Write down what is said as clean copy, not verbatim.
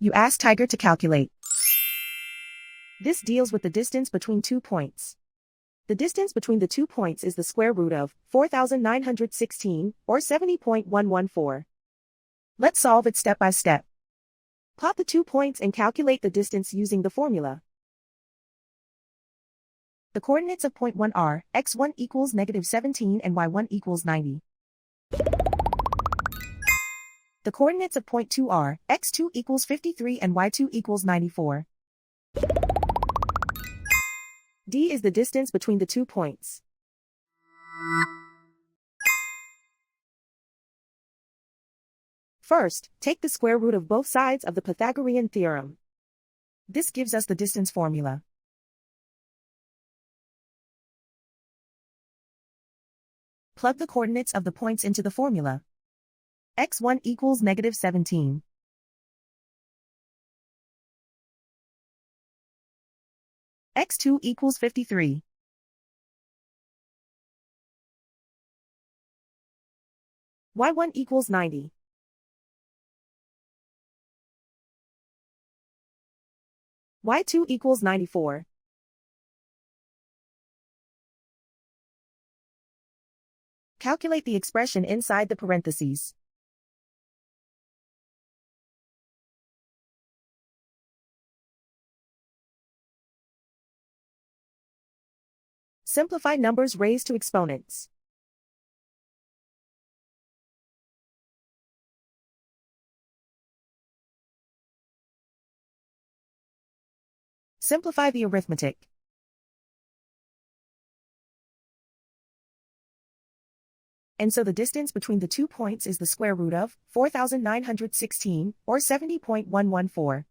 You ask Tiger to calculate. This deals with the distance between 2 points. The distance between the 2 points is the square root of 4,916, or 70.114. Let's solve it step by step. Plot the 2 points and calculate the distance using the formula. The coordinates of point 1 are, x1 equals -17 and y1 equals 90. The coordinates of point 2 are, x2 equals 53 and y2 equals 94. D is the distance between the 2 points. First, take the square root of both sides of the Pythagorean theorem. This gives us the distance formula. Plug the coordinates of the points into the formula. x1 equals -17. x2 equals 53. y1 equals 90. y2 equals 94. Calculate the expression inside the parentheses. Simplify numbers raised to exponents. Simplify the arithmetic. And so the distance between the 2 points is the square root of 4,916, or 70.114.